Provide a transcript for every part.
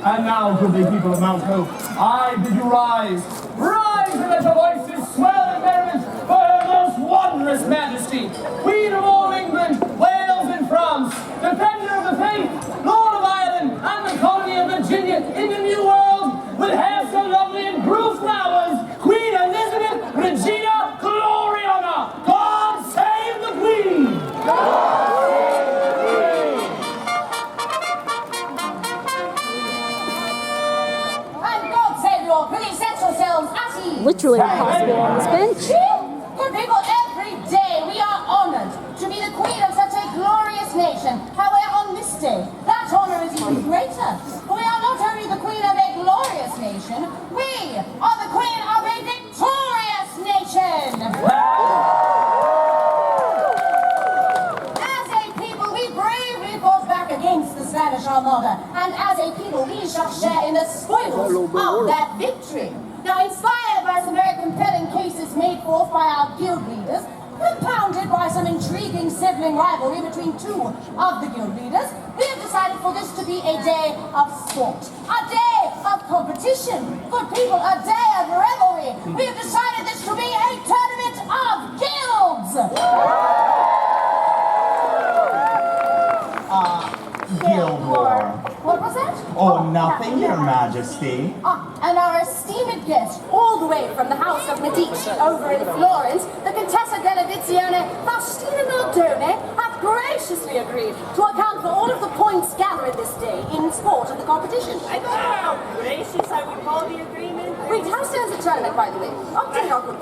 And now, goodly people of Mount Hope, I bid you rise. Rise and let your voices swell in merriment for her most wondrous majesty, Queen of all England, Wales and France, defender of the faith, Lord of Ireland, and the colony of Virginia in the New World, with hair so lovely and grew flowers, Queen Elizabeth Regina Gloriana. God save the Queen! Literally impossible on this bench. Good people, every day we are honored to be the queen of such a glorious nation. However, on this day, that honor is even greater. We are not only the queen of a glorious nation, we are the queen of a victorious nation. As a people, we bravely fought back against the Spanish Armada, and as a people, we shall share in the spoils of that victory. Now, inspired by some very compelling cases made forth by our guild leaders, compounded by some intriguing sibling rivalry between two of the guild leaders, we have decided for this to be a day of sport, a day of competition, for people, a day of revelry. We have decided this to be a tournament of guilds! Guild War. What was that? Oh, nothing, Your Majesty. And our esteemed guest, all the way from the House of Medici over in Florence, the Contessa della Vizione, Faustina Nardone, have graciously agreed to account for all of the points gathered this day in sport of the competition. I don't know how gracious I would call the agreement. Wait, how stands the tournament, by the way? Tell your group.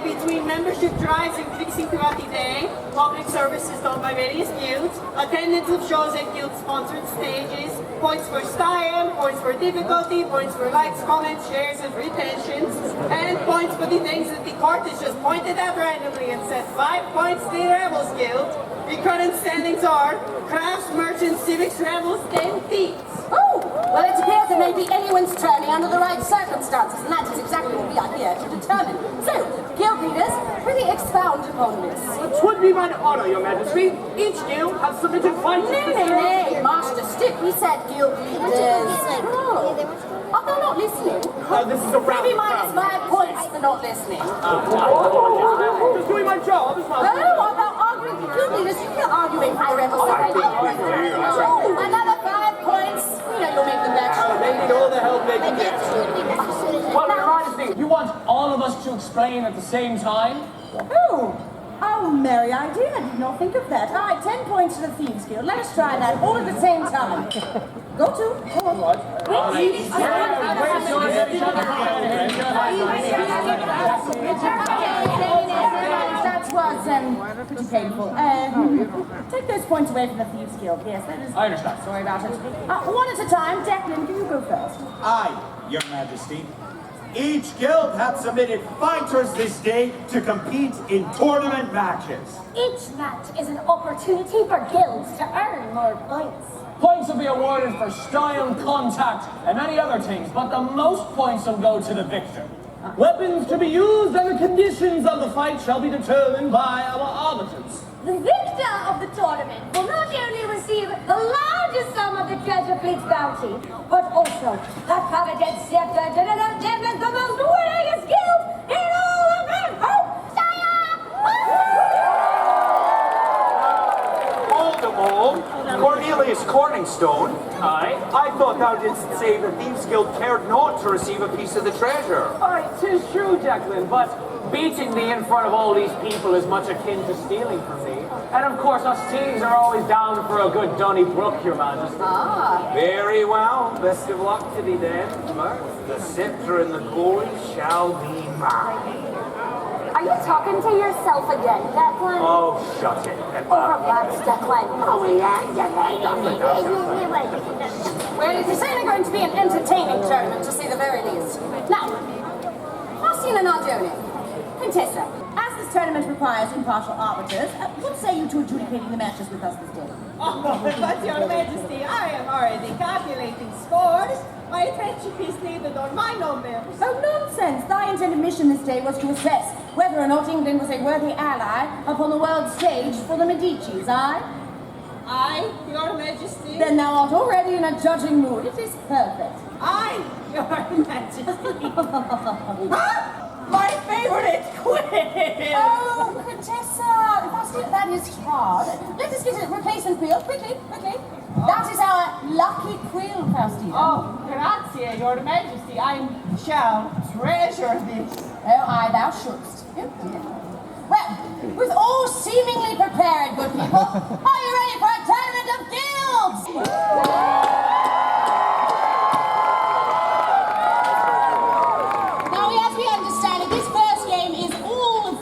Between membership drives increasing throughout the day, public services done by various guilds, attendance of shows at guild-sponsored stages, points for style, points for difficulty, points for likes, comments, shares, and retentions, and points for the things that the court has just pointed out randomly and said 5 points to the Rebels Guild. The current standings are crafts, merchants, civics, rebels, and thieves. Oh, Well, it appears it may be anyone's journey under the right circumstances, and that is exactly what we are here to determine. So, guild leaders, will you expound upon this? It would be mine honor, your majesty. Each guild has submitted fighters. Nay, Master Stick, we said guild leaders. Oh. Are they not listening? This is a round. Maybe minus 5 points for not listening. Just doing my job as well. Oh, about arguing for guild leaders, you can't argue in high rebel. Another 5 points. You know you'll make the match. They need all the help they can get. Well, your majesty, you want all of us to explain at the same time? Oh, merry idea. I did not think of that. All right, 10 points to the Thieves Guild. Let us try that all at the same time. Go to. Go on. That was pretty painful. Take those points away from the Thieves Guild. Yes, that is. I understand. Sorry about it. One at a time. Declan, can you go first? Aye, your majesty. Each guild hath submitted fighters this day to compete in tournament matches. Each match is an opportunity for guilds to earn more points. Points will be awarded for style, contact, and many other things, but the most points will go to the victor. Weapons to be used and the conditions of the fight shall be determined by our arbiters. The victor of the tournament will not only receive the largest sum of the treasure fleet's bounty, but also the coveted scepter to the most winningest guild in all of Voldemort, Cornelius Corningstone. Aye. I thought thou didst say the Thieves Guild cared not to receive a piece of the treasure. Aye, 'tis true, Declan, but beating me in front of all these people is much akin to stealing from me. And of course, us thieves are always down for a good Donnybrook, your majesty. Very well. Best of luck to thee then. Mirth, the scepter and the gold shall be mine. Are you talking to yourself again, Declan? Oh, shut it. Relax, Declan. Well, it is certainly going to be an entertaining tournament, to say the very least. Now, Faustine and Arjoni, Contessa, as this tournament requires impartial arbiters, what say you to adjudicating the matches with us this day? Oh, but your majesty, I am already calculating scores. My attention is needed on my numbers. Oh, nonsense! Thy intended mission this day was to assess whether or not England was a worthy ally upon the world stage for the Medicis, aye? I, your majesty. Then thou art already in a judging mood. It is perfect. I, your majesty. My favorite quiz! Oh, Contessa! Faustine, that is hard. Let us get a replacement quill, quickly. That is our lucky quill, Faustine. Oh, grazie, your majesty. I shall treasure this. Oh, aye, thou shouldst. Oh, dear. Well, with all seemingly prepared, good people, are you ready for a tournament of guilds? Now, as we understand it, this first game is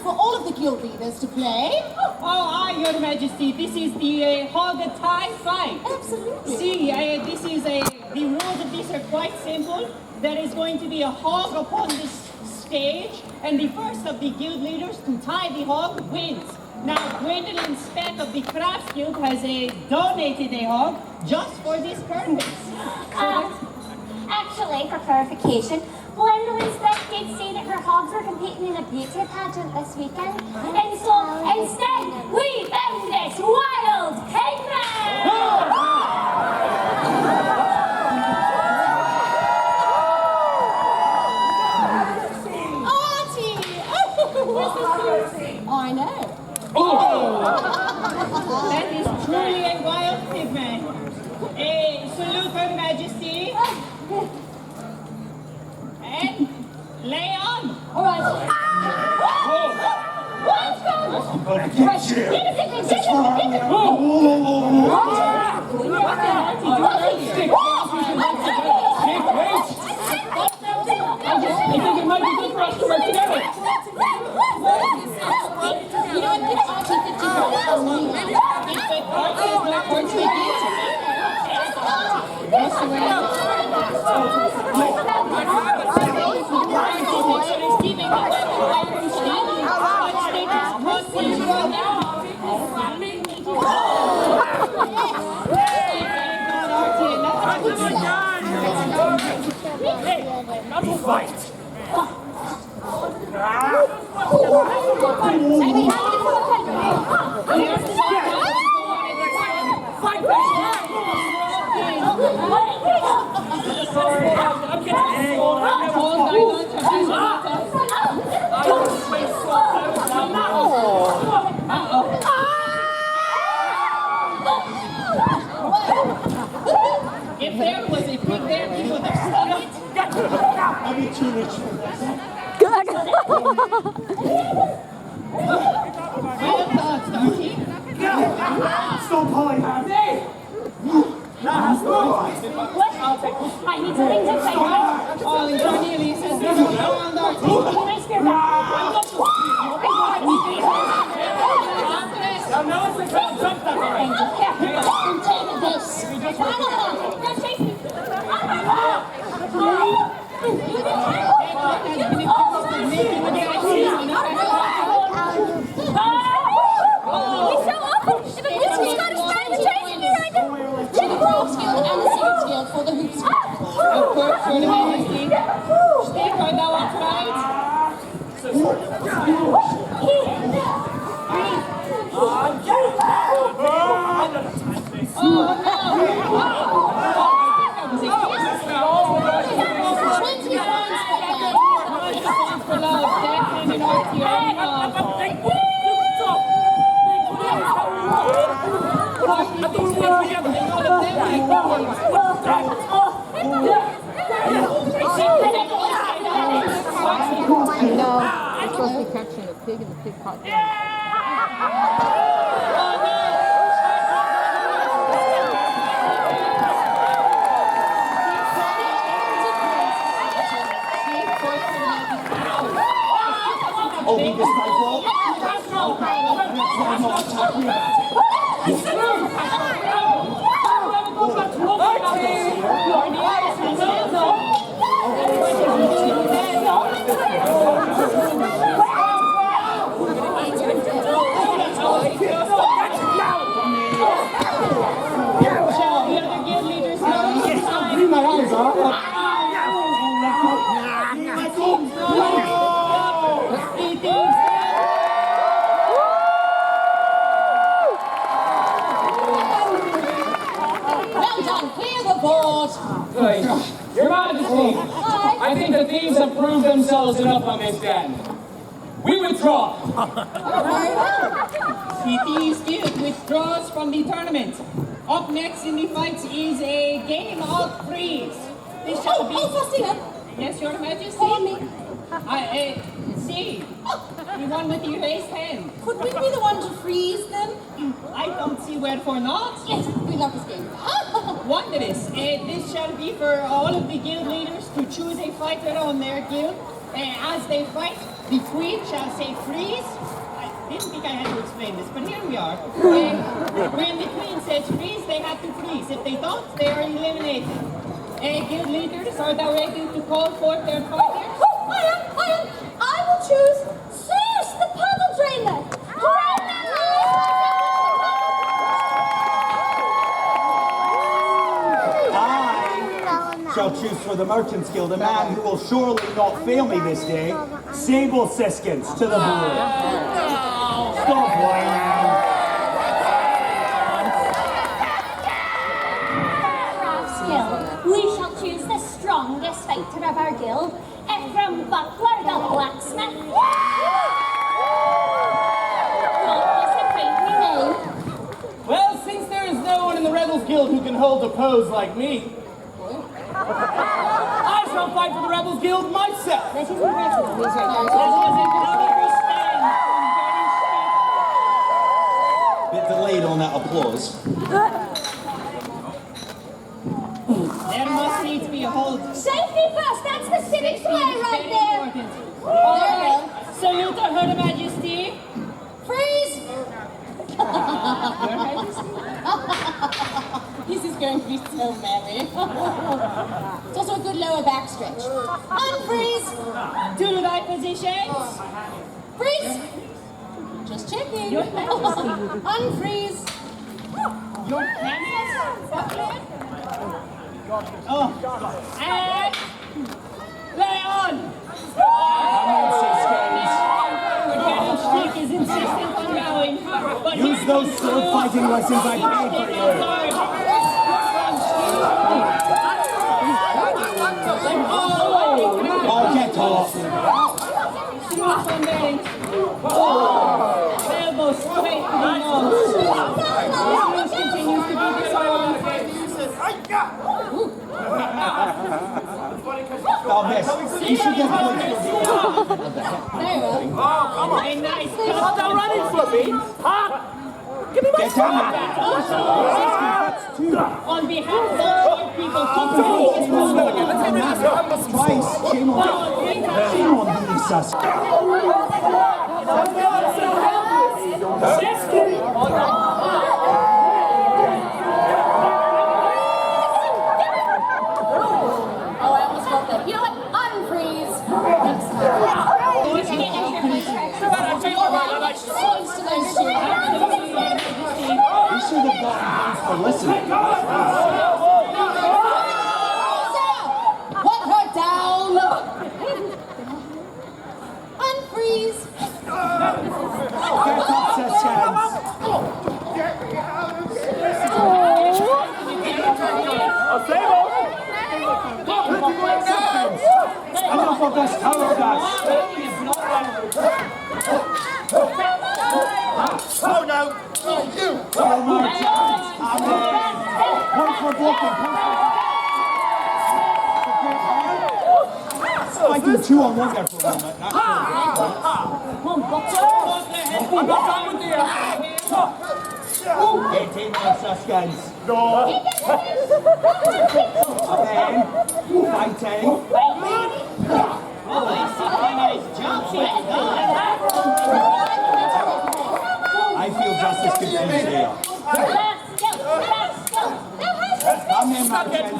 for all of the guild leaders to play. Oh, aye, your majesty. This is the hog tie fight. Absolutely. See, the rules of this are quite simple. There is going to be a hog upon this stage, and the first of the guild leaders to tie the hog wins. Now, Gwendolyn Speck of the Crafts Guild has donated a hog just for this purpose. Actually, for clarification, Gwendolyn Speck did say that her hogs were competing in a beauty pageant this weekend. And so, instead, we found this wild pigman! I know. That is truly a wild pigman. Salute her majesty. And lay on. All right. Fight! If there was a pig there, we would have stopped it. I'll be too rich for this. Well thought, Darky. Stop calling her! I need something to say. All in Cornelius has been on Darky. For the hoops. Of course, for the majesty. Steve, are thou upright? For love, death, and an art to your No, I'm supposed to be catching a pig in the pig pot. Oh, he just like well? I'm not talking about Your Majesty, I think the thieves have proved themselves enough on this den. We withdraw. The Thieves Guild withdraws from the tournament. Up next in the fights is a game of freeze. This shall be... Faustina! Yes, Your Majesty? Call me. See, the one with the raised hand. Could we be the one to freeze them? I don't see wherefore not. Yes, we love this game. Wondrous. This shall be for all of the guild leaders to choose a fighter on their guild. As they fight, the queen shall say freeze. I didn't think I had to explain this, but here we are. When the queen says freeze, they have to freeze. If they don't, they are eliminated. Guild leaders, are thou ready to call forth their fighters? I am. I will choose Zeus, the puddle drainer. I shall choose for the Merchants Guild a man who will surely not fail me this day. Sable Siskins to the board. Stop whining. Skill. We shall choose the strongest fighter of our guild, Ephraim Butler, the blacksmith. What was a kindly name? Well, since there is no one in the Rebels Guild who can hold a pose like me, I shall fight for the Rebels Guild myself. That isn't right. Bit delayed on that applause. There must needs be a hold. Safety first, that's the civic way right there. All right, salute Her Majesty. Freeze! Your Majesty. This is going to be so merry. It's also a good lower back stretch. Unfreeze! To thy positions. Freeze! Just checking. Your Majesty. Unfreeze! Your Highness, Butler. And lay on! Lieutenant Streak is insistent on rowing, but Use those sword fighting lessons I paid for you. Oh, get off! Elbow straight to the nose. Bruce continues to be disordered. Oh, miss. You should get points for A nice cut. They're running for me. Huh? Give me my Get down On behalf of all short people, twice. Shame on you, sus. You know what? Unfreeze. We should have gotten points for listening. Put her down. Unfreeze. Get up, Seskans. Enough of this tower gas. Oh no! Oh, you! Well, merchants, amen. Point for blocking. Fighting 2 on 1 there for a moment. That's I'm not done with you. Get in there, Seskans. No. Amen. Fighting. I feel just as confused here. Come in, merchants.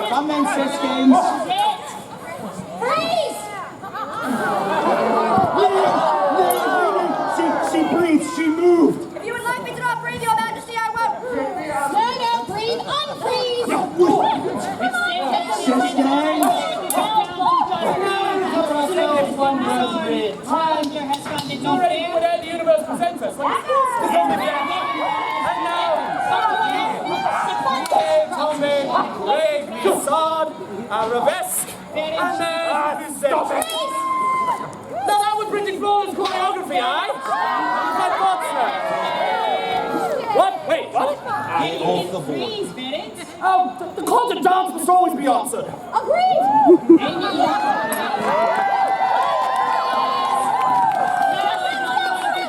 Come in, Seskans. Freeze. She breathed. She moved. If you would like me to not breathe, Your Majesty, I won't. No, breathe. Unfreeze. Seskans. Already put out the universe presents us. And now, Tommy, Greg, Saad, Arabesque, and then stop it! Now that was British Flawless choreography, aye? My thoughts now. What? Wait, what? Off the board. Oh, the call to dance must always be answered. Agreed. Taken away from being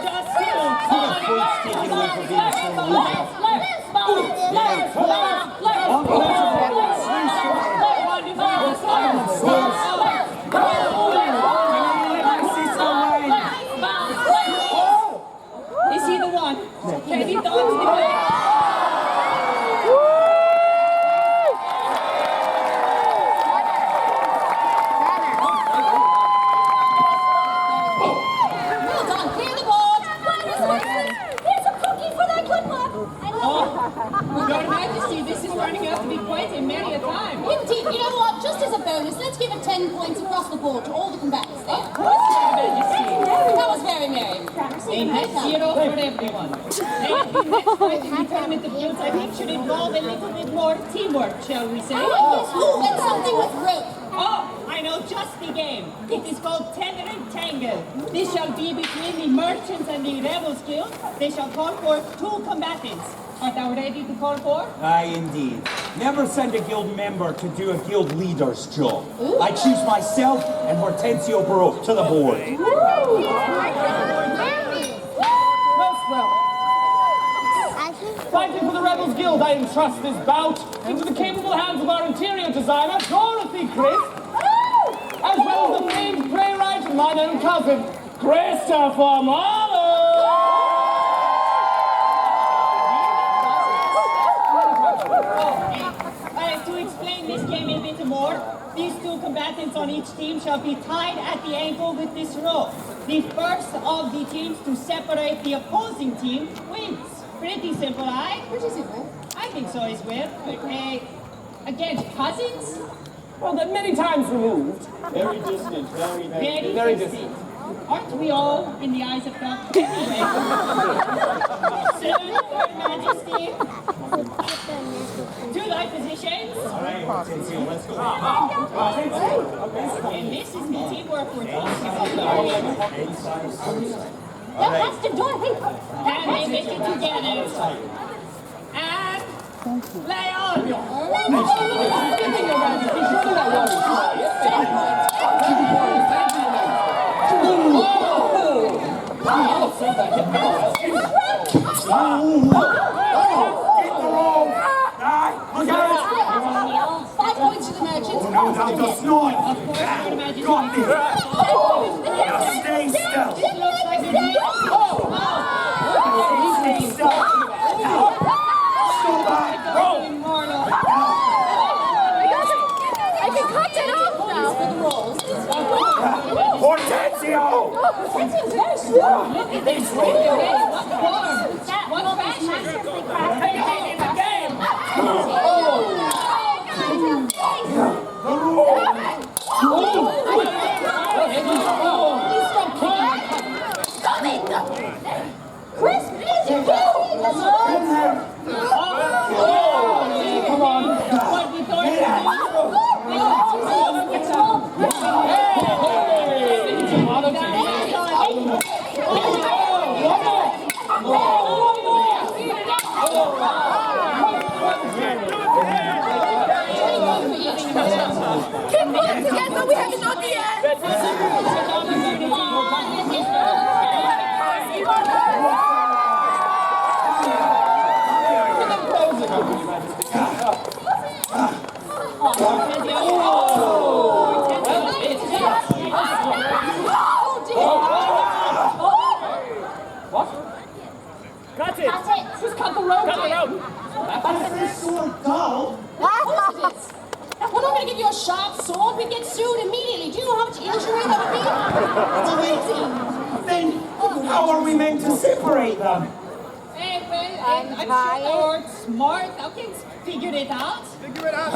so Is he the one? Can he dance the way? Well done. Clear the board. Here's a cookie for that good work. Your Majesty, this is turning out to be quite a merry time. Indeed. You know what? Just as a bonus, let's give it 10 points across the board to all the combatants there. Your Majesty. That was very merry. A net zero for everyone. And the next fight in the tournament of guilds, I think, should involve a little bit more teamwork, shall we say? Ooh, and something with rope. Oh, I know just the game. It is called Tether and Tangle. This shall be between the merchants and the rebels guild. They shall call for 2 combatants. Art thou ready to call for? Aye, indeed. Never send a guild member to do a guild leader's job. I choose myself and Hortensio Baroque to the board. Most well. Fighting for the Rebels Guild, I entrust this bout into the capable hands of our interior designer, Dorothy Crisp, as well as the famed playwright and my own cousin, Christopher Marlowe. To explain this game a bit more, these 2 combatants on each team shall be tied at the ankle with this rope. The first of the teams to separate the opposing team wins. Pretty simple, aye? Pretty simple. I think so as well. Against cousins? Well, then many times removed. Very distant, very distant. Aren't we all, in the eyes of God? Anyway. Soon, Your Majesty. To thy positions. All right, Hortensio, let's go. And this is the teamwork we're talking about. That's the door. Hey, Can they make it together? And Leon! Look out! 5 points to the merchants. No, that does not. Got me. Now stay still. This looks like a deal. Stay still. Stop that. I can cut it off now. Hortensio! Hortensio's very strong. It's What masterfully crafted. Chris, please, you're killing me. Come on. Keep pulling together, we haven't done the end. Cut it. Just cut the rope. Cut the rope. Is this sword dull? We're not going to give you a sharp sword. We get sued immediately. Do you know how much injury that would be? It's amazing. Then how are we meant to separate them? I'm sure you're smart. Okay, figure it out. Figure it out,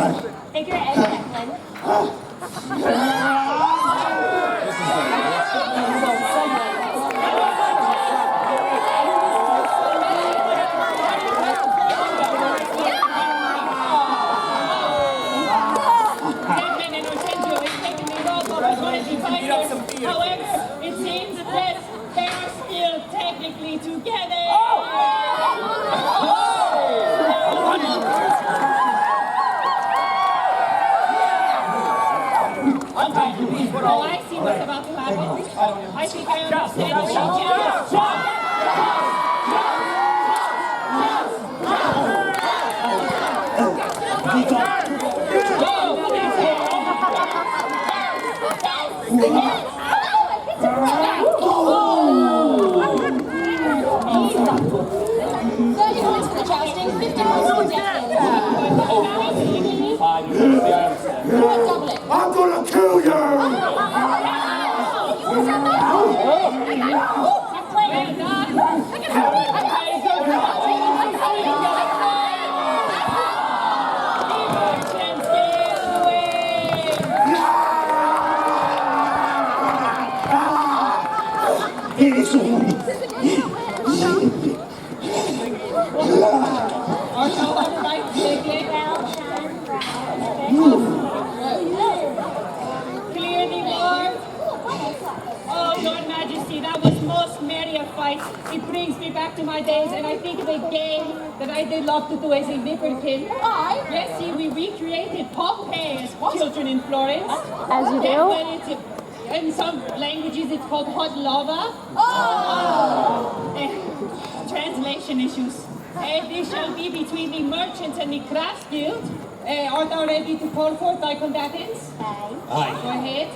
However, it seems that they are still technically together. Oh, I see what's about to happen. I think I understand what I'm gonna kill you! Clear the board. Oh, Your Majesty, that was most merry a fight. It brings me back to my days, and I think of a game that I did love to do as a nipperkin. Yes, see, we recreated Pompeii as children in Florence. As you do? Well, in some languages, it's called hot lava. Translation issues. This shall be between the merchants and the crafts guild. Art thou ready to call forth thy combatants? Aye. Go ahead.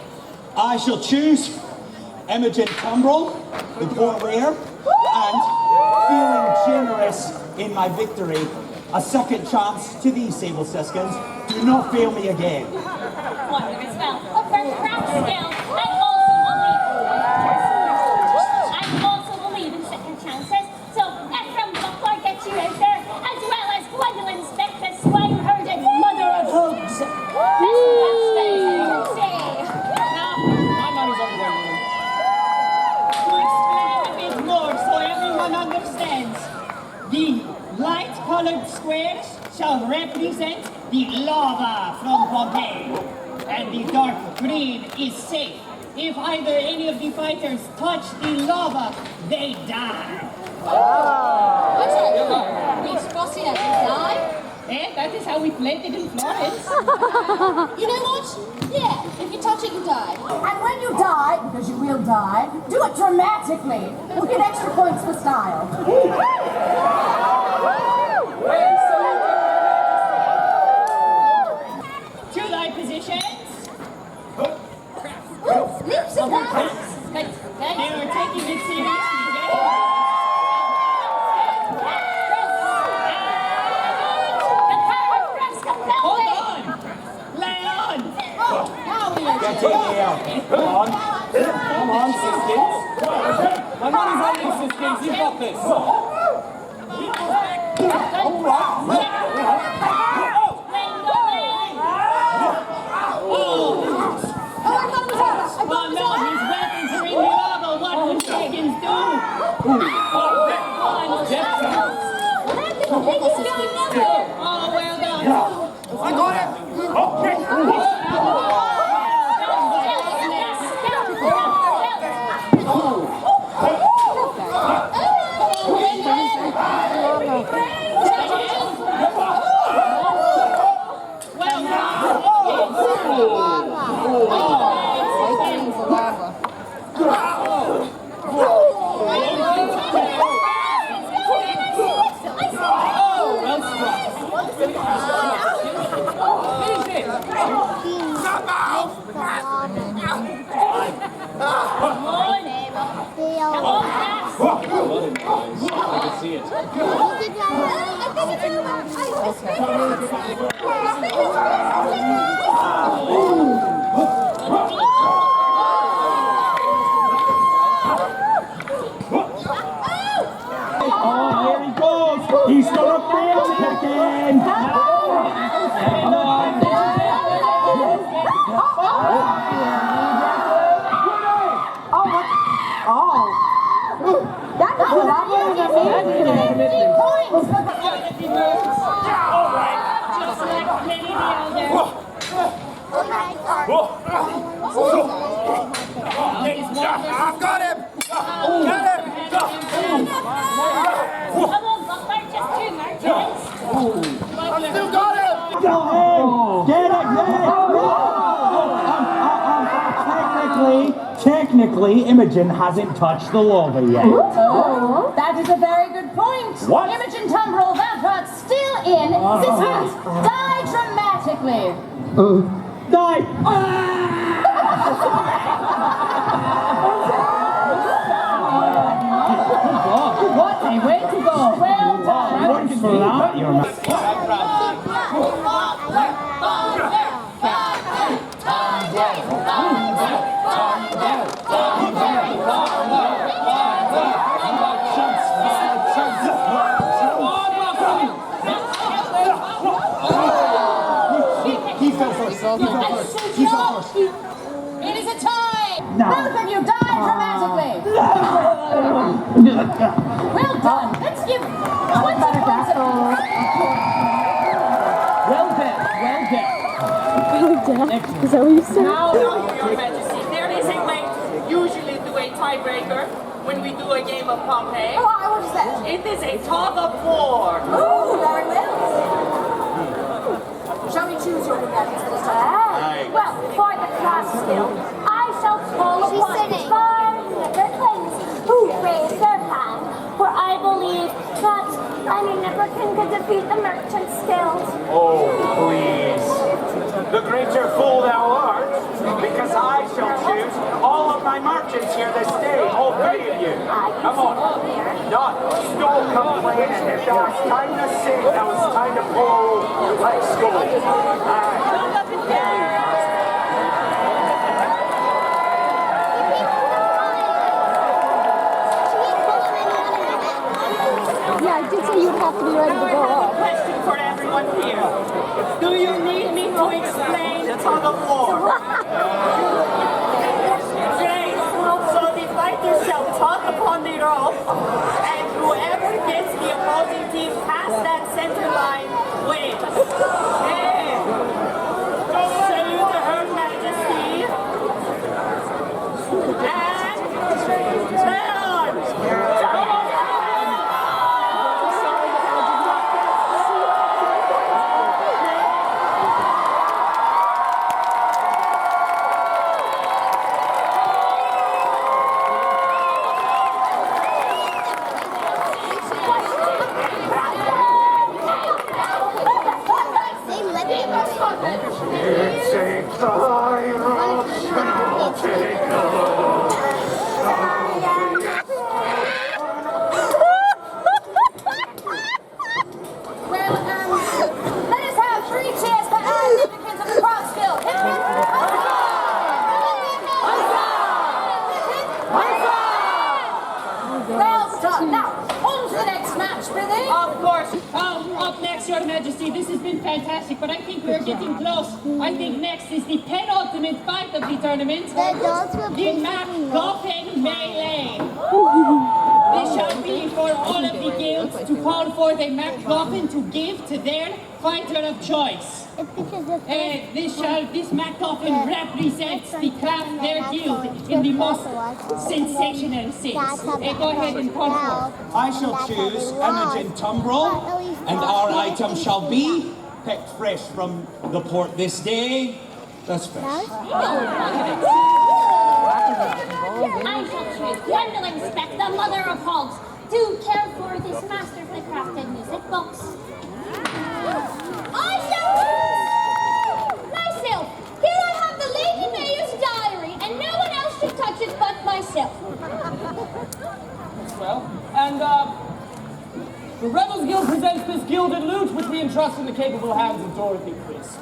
I shall choose Imogen Tumbrel, the poor rare, and feeling generous in my victory, a second chance to these Sable Siskins. Do not fail me again. Wondrous spell. But for craft skill, I also believe in second chances. So Ephraim Buckler gets you out there, as well as Gwendolyn Spectre, Swineherd, and Mother of Hope. will represent the lava from Pompeii. And the dark green is safe. If either any of the fighters touch the lava, they die. What's that? We've crossing it, die? And that is how we played it in Florence. You know what? Yeah, if you touch it, you die. And when you die, because you will die, do it dramatically. We'll get extra points for style. To thy positions. Leaps and bounds. They are taking it seriously. Hold on! Lay on! Get in here. Come on. Come on, Siskins. My money's on you, Siskins. You've got this. All right. Oh no, his weapons are in the lava. What would Siskins do? Oh, well done. I got it. He's got a field again! Come on! That was amazing. Points. Just like many the others. I've got him! Got him! I've still got him! Get it! Technically, Imogen hasn't touched the lava yet. Oh, that is a very good point. What? Imogen Tumbrel, that part's still in. Sisters, die dramatically. Die! What a way to go. Well done. Points for that, you're not. He fell first. It is a tie. No. Both of you die dramatically. Well done. Let's give 20 points at all. Well done. Is that what you said? Now, Your Majesty, there is a way to usually do a tiebreaker when we do a game of Pompeii. What is that? It is a tug of war. Oh, very well. Shall we choose your gadgets for this time? Well, for the class skill, I shall call upon 5 nipper twins who raise their hand, for I believe that any nipper can defeat the merchant skills. Oh, please. The greater fool thou art, because I shall choose all of my merchants here this day, all 3 of you. Come on. Not don't complain, and now it's time to sing, now it's time to pull. Let's go. Yeah, I did say you'd have to be ready to go up. Question for everyone here. Do you need me to explain the tug of war? Great. So the fighters shall tug upon the rope, and whoever gets the opposing team past that center line wins. Let us have 3 cheers for our significance of the Cross Guild. Well done. Now, on to the next match, Billy. Of course. Up next, Your Majesty. This has been fantastic, but I think we're getting close. I think next is the penultimate fight of the tournament. The MacGuffin Melee. This shall be for all of the guilds to call for the MacGuffin to give to their fighter of choice. This MacGuffin represents the craft their guild in the most sensational sense. Go ahead and call for. I shall choose Imogen Tumbrel, and our item shall be picked fresh from the port this day. That's fresh. I shall choose Gwendolyn Speck, the mother of hogs, to care for this masterfully crafted music box. I shall choose myself. Here I have the Lady Mayor's diary, and no one else should touch it but myself. Well, and the Rebels Guild presents this gilded lute, which we entrust in the capable hands of Dorothy, please.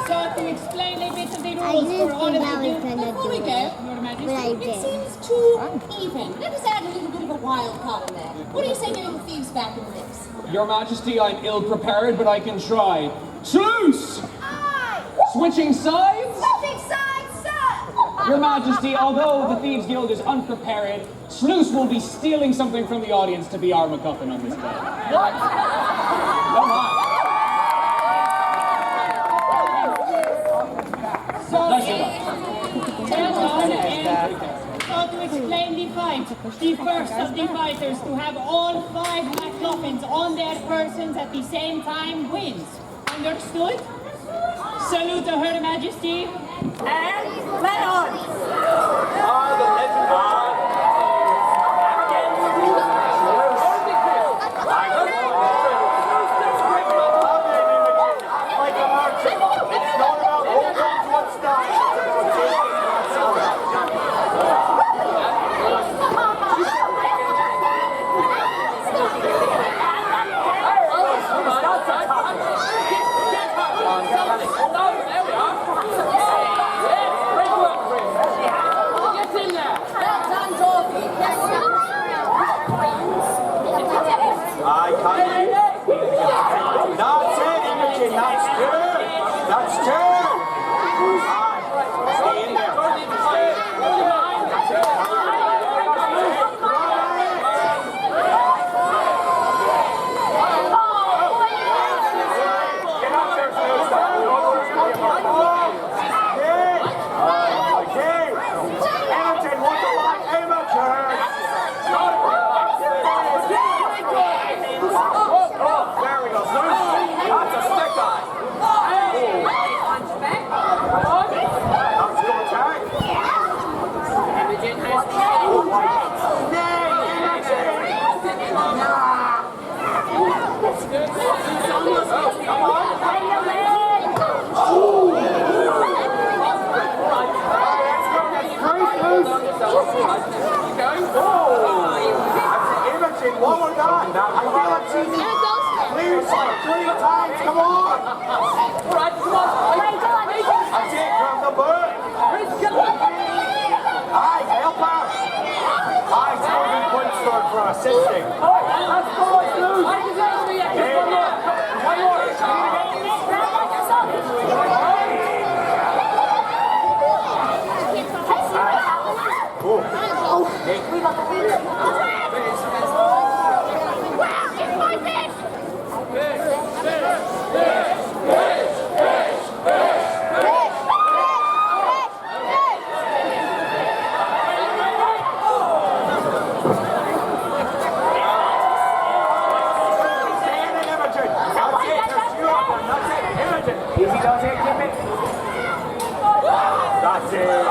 So to explain a bit of the rules for all of the guilds, before we go, Your Majesty, It seems too even. Let us add a little bit of a wild card in there. What do you say getting the thieves back in the mix? Your Majesty, I'm ill-prepared, but I can try. Truce! Aye! Switching sides? Switching sides, sir! Your Majesty, although the Thieves Guild is unprepared, Sluice will be stealing something from the audience to be our MacGuffin on this day. What? No mind. So to explain the fight, the first of the fighters to have all 5 MacGuffins on their persons at the same time wins. Understood? Salute to Her Majesty. And let on! That's it!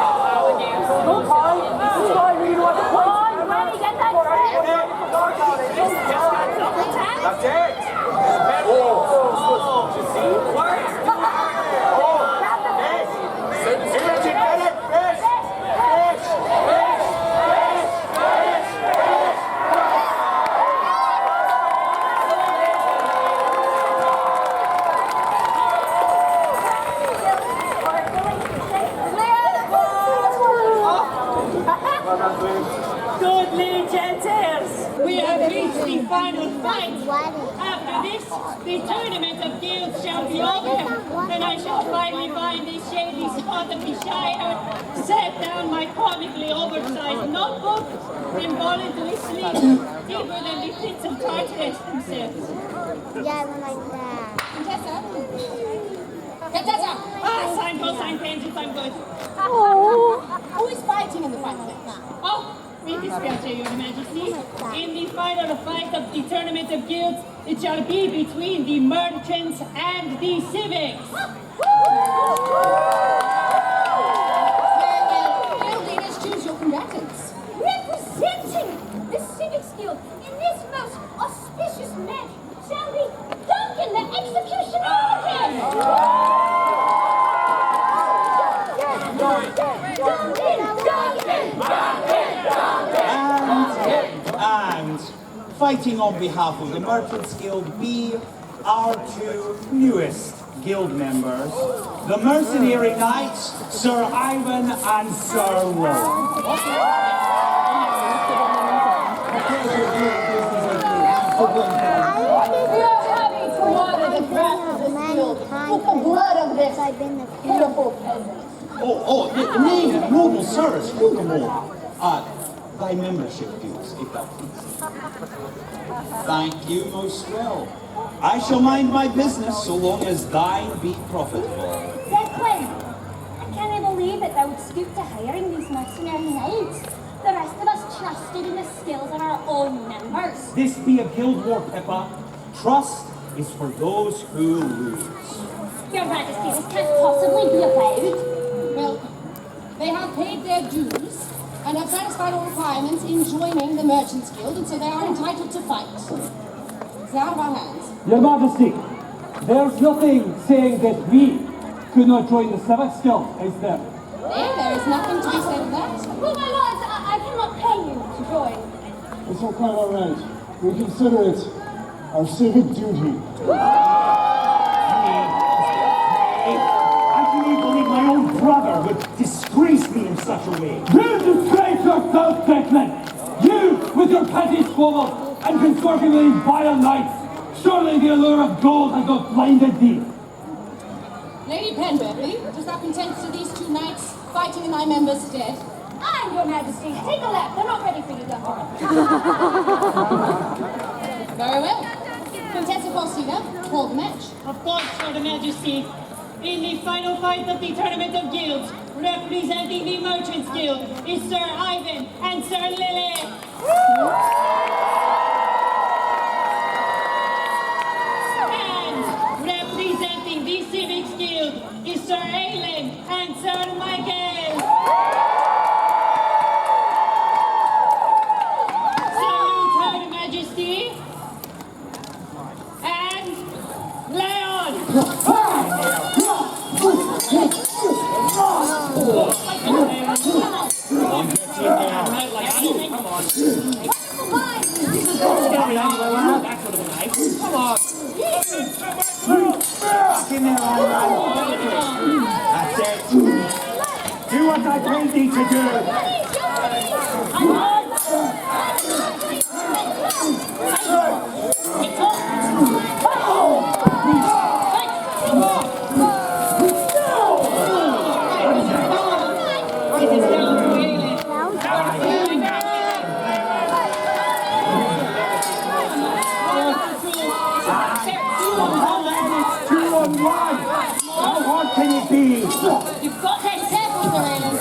final fight. After this, the tournament of guilds shall be over, and I shall finally find this shady spot of the Shire, set down my comically oversized notebook, and fall into a sleep deeper than the pits of Tartarus themselves. Yeah, I like that. Contessa! Ah, sign, cosine, tangent, I'm good. Who is fighting in the fight now? Oh, we dispatch your majesty. In the final fight of the tournament of guilds, it shall be between the merchants and the civics. Guild leaders, choose your combatants. Representing the Civics Guild in this most auspicious match shall be Duncan the Executioner Duncan! And fighting on behalf of the Merchants Guild be our two newest guild members, the mercenary knights, Sir Ivan and Sir Will. We are happy to honor the craft of this guild with the blood of this pitiful peasant. Noble sirs, furthermore, thy membership dues, if thou please. Thank you most well. I shall mind my business so long as thine be profitable. Declan, I can't believe that thou would stoop to hiring these mercenary knights. The rest of us trusted in the skills of our own members. This be a guild war, Pippa. Trust is for those who lose. Your Majesty, this can't possibly be allowed. Well, they have paid their dues and have satisfied all requirements in joining the Merchants Guild, and so they are entitled to fight. It's out of our hands. Your Majesty, there's nothing saying that we could not join the Civics Guild, is there? There is nothing to be said of that. Well, my lords, I cannot pay you to join. It's all quite all right. We consider it our civic duty. I can't even believe my own brother would disgrace me in such a way. You disgrace yourself, Declan! You, with your petty squabbles and consortingly vile knights! Surely the allure of gold has not blinded thee! Lady Penberthley, does that contend to these two knights fighting in my members' stead? Aye, Your Majesty. Take a lap. They're not ready for you, Duncan. Very well. Contessa Faustina, call the match. Of course, Your Majesty. In the final fight of the Tournament of Guilds, representing the Merchants Guild, is Sir Ivan and Sir Lily. And representing the Civics Guild is Sir Aylin and Sir Michael. Salute, Her Majesty. And Leon. That's it. Do what I told thee to do. How hard can it be? You've got that careful, Sir Aylin.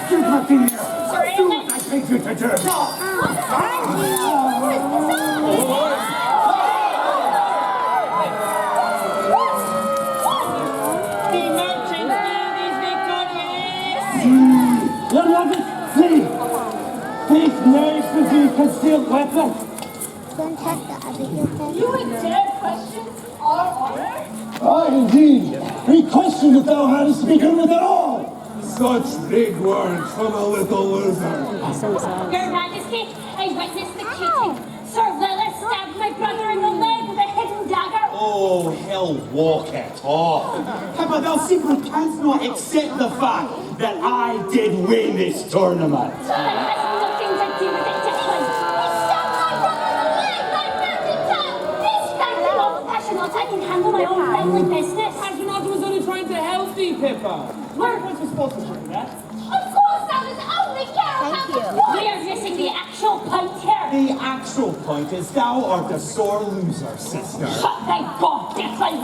Get back in here. Sir Do Aylin. what I take you to do. The Merchants Guild is victorious. Your Majesty! These knaves with the concealed weapons! Don't check the other ear. You would dare question our honor? Aye, indeed. We question that thou hadst to begin with at all. Such big words from a little loser. Your Majesty, I witnessed the cheating. Sir Lilith stabbed my brother in the leg with a hidden dagger. Oh, hell, walk it off. Peppa, thou simply canst not accept the fact that I did win this tournament. That has nothing to do with it, Declan. You stabbed my brother in the leg! I meant it, handle my own friendly business. Astronaut was only trying to help thee, Pippa. Where was the sponsorship for that? Of course, that is only care about the point. We are missing the actual point here. The actual point is thou art a sore loser, sister. Thank God, Declan.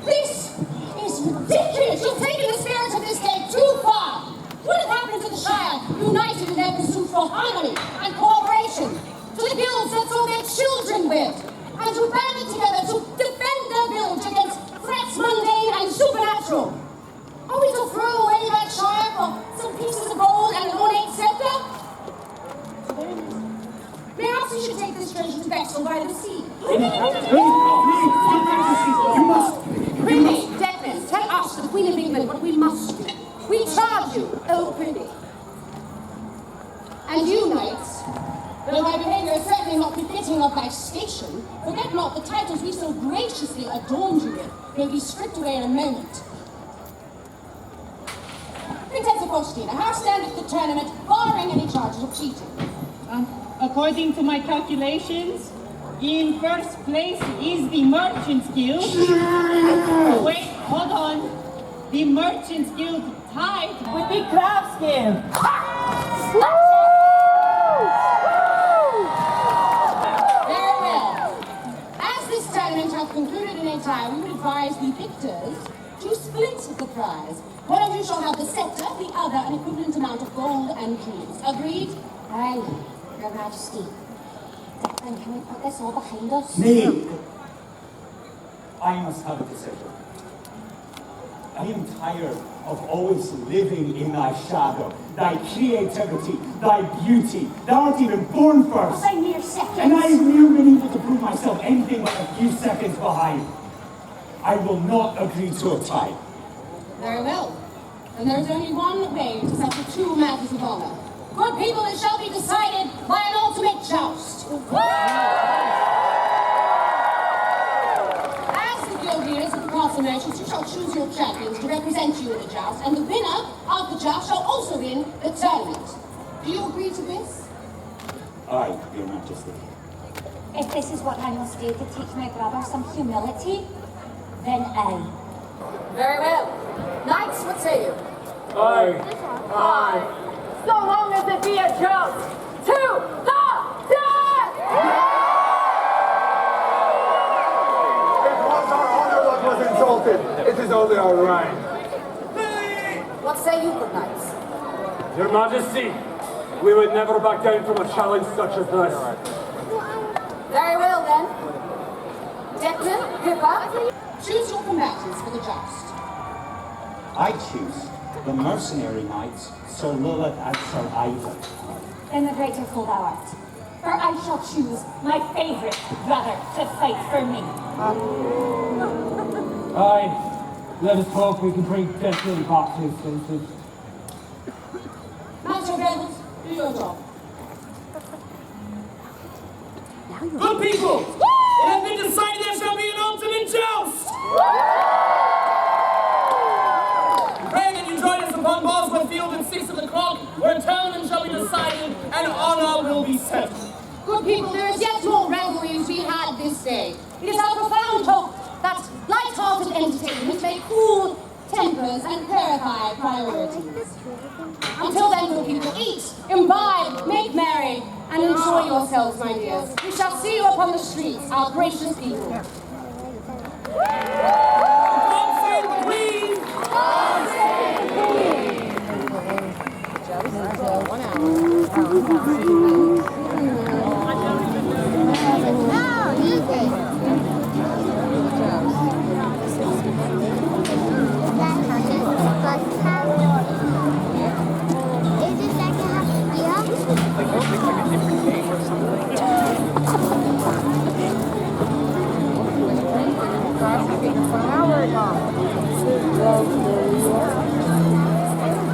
This is ridiculous! You've taken the spirit of this day too far! What had happened to the Shire, united in their pursuit for harmony and cooperation? To the guilds that saw their children with, and who banded together to defend their village against threats mundane and supernatural? Are we to throw away that Shire for some pieces of gold and an ornate scepter? Perhaps we should take this treasure to Bexel by the sea. You must. Prithee, Declan, tell us, the Queen of England, what we must do. We charge you, oh prithee. And you, knights, though my behaviour is certainly not befitting of thy station, forget not the titles we so graciously adorned you with may be stripped away in a moment. Princess of Faustina, how standeth the tournament, barring any charges of cheating? According to my calculations, in first place is the Merchants Guild. Wait, hold on. The Merchants Guild tied with the Crafts Guild. Very well. As this tournament has concluded in a tie, we would advise the victors to split the prize. One of you shall have the scepter, the other an equivalent amount of gold and jewels. Agreed? Aye, Your Majesty. Declan, can we put this all behind us? Nay. I must have a decision. I am tired of always living in thy shadow, thy creativity, thy beauty. Thou art even born first. By mere seconds. And I have never been able to prove myself anything but a few seconds behind. I will not agree to a tie. Very well. And there is only one way to settle two matters of honor. Good people, it shall be decided by an ultimate joust. As the guild leaders of the castle merchants, you shall choose your champions to represent you in the joust, and the winner of the joust shall also win the tournament. Do you agree to this? Aye, Your Majesty. If this is what I must do to teach my brother some humility, then aye. Very well. Knights, what say you? Aye. Aye. So long as it be a joust, to the death! It was our honor that was insulted. It is only our right. What say you, good knights? Your Majesty, we would never back down from a challenge such as this. Very well, then. Declan, Pippa, choose your combatants for the joust. I choose the mercenary knights, Sir Lilith and Sir Ivan. Then the greater fool thou art. For I shall choose my favorite brother to fight for me. Aye. Let us hope we can bring Declan back to his senses. Master Rebels, do your job. Good people! It has been decided there shall be an ultimate joust! Pray that you join us upon Bosworth Field at 6 o'clock, where tournament shall be decided and honor will be settled. Good people, there is yet more revelry to be had this day. It is our profound hope that light-hearted entertainment may cool tempers and clarify priorities. Until then, good people, eat, imbibe, make merry, and enjoy yourselves, my dears. We shall see you upon the streets, our gracious people. God save the Queen! God save the Queen!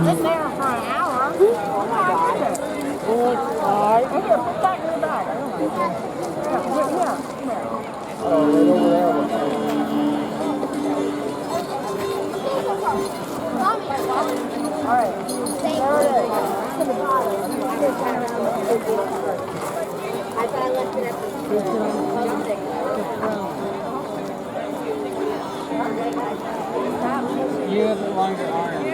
Been there for an hour. Oh my God. You have the longer arm.